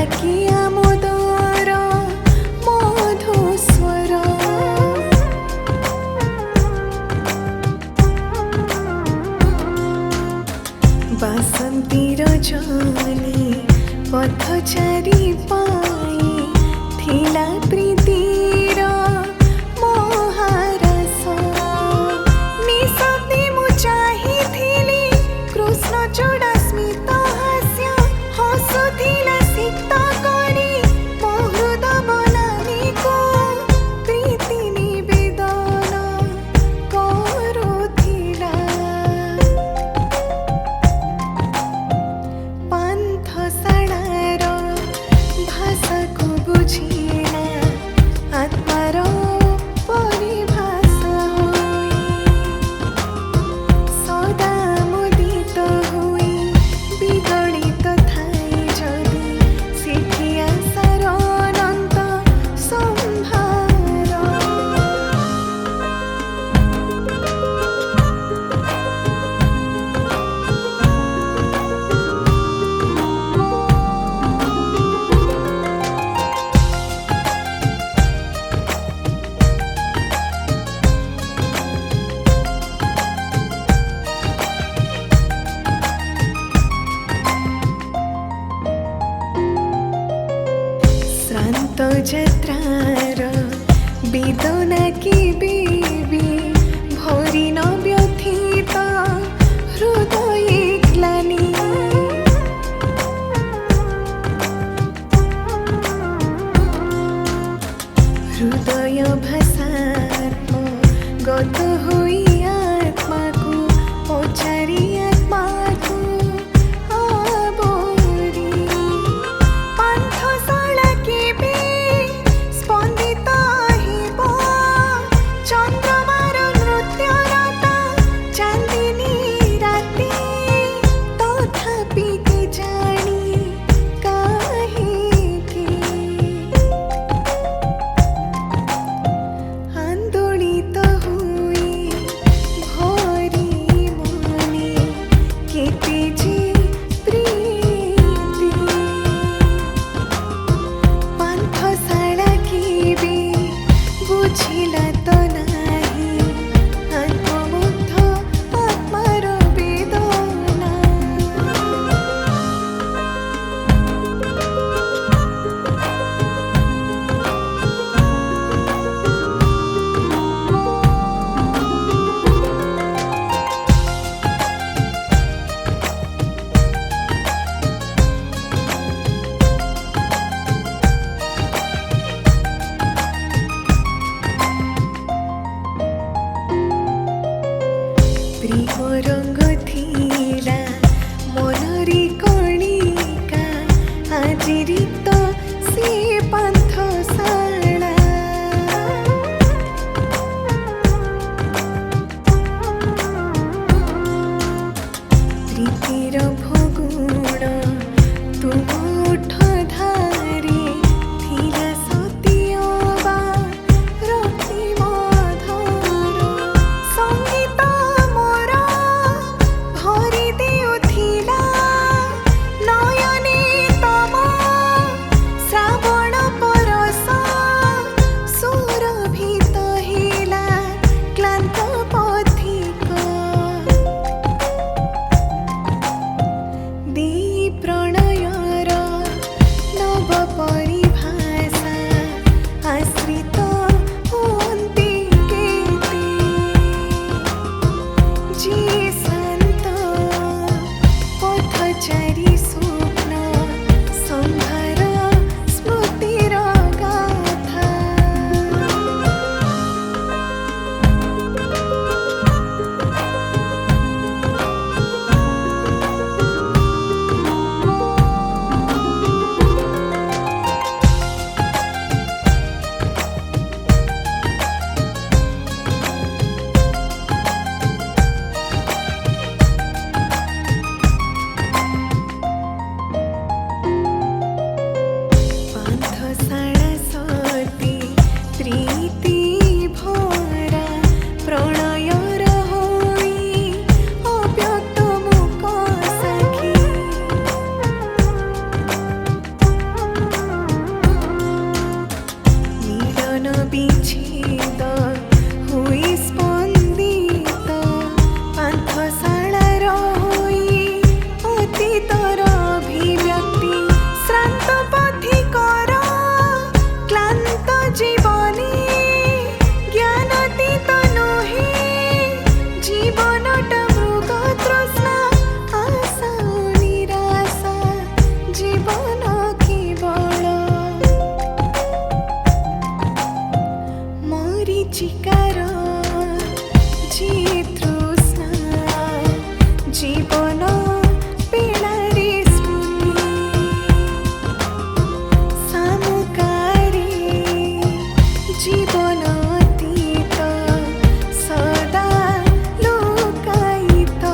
ডাকিয়া মোদর মধুস্বর বাসন্তী রজনী পথচারী পাই থিলা প্রীতির মহারস নিঃଶব্ଦে ମୁଁ ଚାହିଁଥିଲି କୃଷ୍ଣ ଚୂଡ଼ା ସ୍ମିତ ହାସ୍ୟ ହସୁଥିଲା ଶୀତ କରି ମୋ ହୃଦ ବନାନୀକୁ ପ୍ରୀତି ନିବେଦନ କରୁଥିଲା ପାନ୍ଥଶାଳାର ଭାଷାକୁ ବୁଝିଲା ଆତ୍ମାର ପରିଭାଷା ହୋଇ ସଦା ମୁଦିତ ହୋଇ ବିଗଳିତ ଥାଏ ଯଦି ସେଠି ଆଶାର ଅନନ୍ତ ସମ୍ଭାର ଶ୍ରାନ୍ତ ଯାତ୍ରାର ବେଦନା କେବେବି ଭରିନ ବ୍ୟଥିତ ହୃଦୟେ ଗ୍ଲାନି ହୃଦୟ ଭାଷାତ୍ମ ଗତ ହୋଇ ଆତ୍ମାକୁ ପଚାରି ଆତ୍ମାକୁ ଆବୋରି ପାନ୍ଥଶାଳା କେବେ ସ୍ପନ୍ଦିତ ହେବ ଚନ୍ଦ୍ରମାର ନୃତ୍ୟରତ ଚାନ୍ଦିନୀ ରାତି ତଥାପି କେଜାଣି କାହିଁକି ଆନ୍ଦୋଳିତ ହୋଇ जीवन केवल मरीचिकार जे तृष्णा जीवन पेड़ारे स्मृति सामुकारे जीवन अतीत सदा लोकायित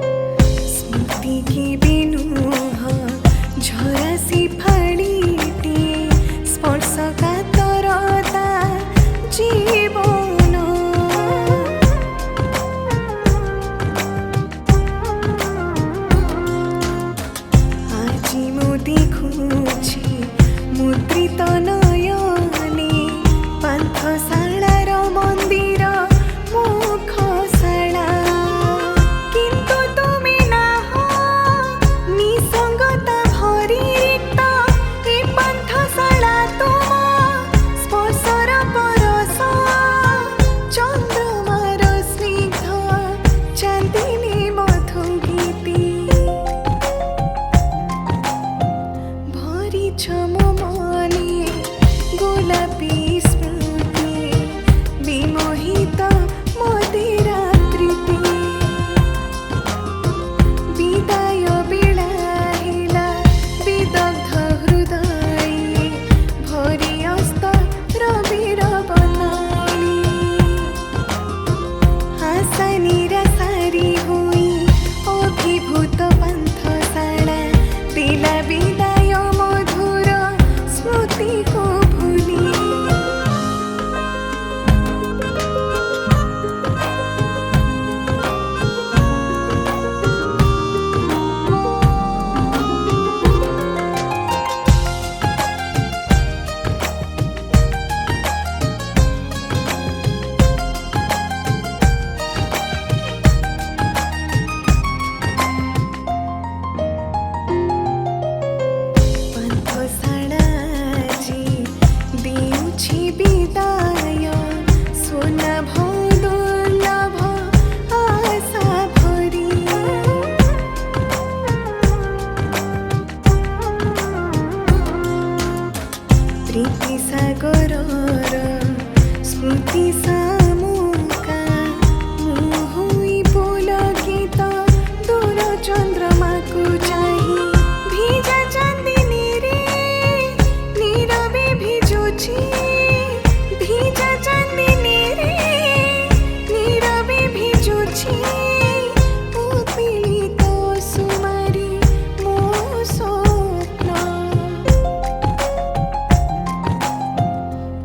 स्मृति की बिनुह झरासी फाड़ीटी स्पर्श कातरता जीवन আজি মু দেখুছি মুদ্রিত নয়নে পান্থশালার মন্দির মুখশালা কিন্তু তুমি নাহ নিসঙ্গতা ভরি রিক্ত এ পান্থশালা তুম স্পর্শর পরশ চন্দ্রমার স্নিগ্ধ চাঁদিনী মধু গীতি भरिछ मो मने गोलापी स्मृति विमोहित मदिरा तृप्ति विदाय बेला हेला विदग्ध हृदय भरि अस्त रविर बनानी आशा निराशारी हुई अभिभूत पान्थशाला दिला विदाय मधुर स्मृति को भूली पान्थशाला जी देउछि विदाय सोना दुर्लभ आशा भरी प्रीति सागरर स्मृति सामुका मुहुई पुलकित दूर चंद्रमा को चाही भिजा चांदिनी रे नीरवे भिजुछि भिजा चांदिनी रे नीरवे भिजुछि उत्पीड़ित सुमारी मो स्वप्न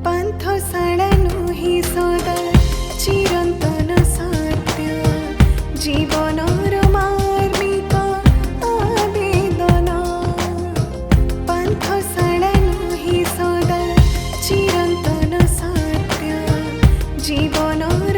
पान्थशाला नुहि सदा चिरन्तन सत्य जीवनर मार्मिक आवेदन पान्थशाला नुहि सदा चिरन्तन सत्य जीवनर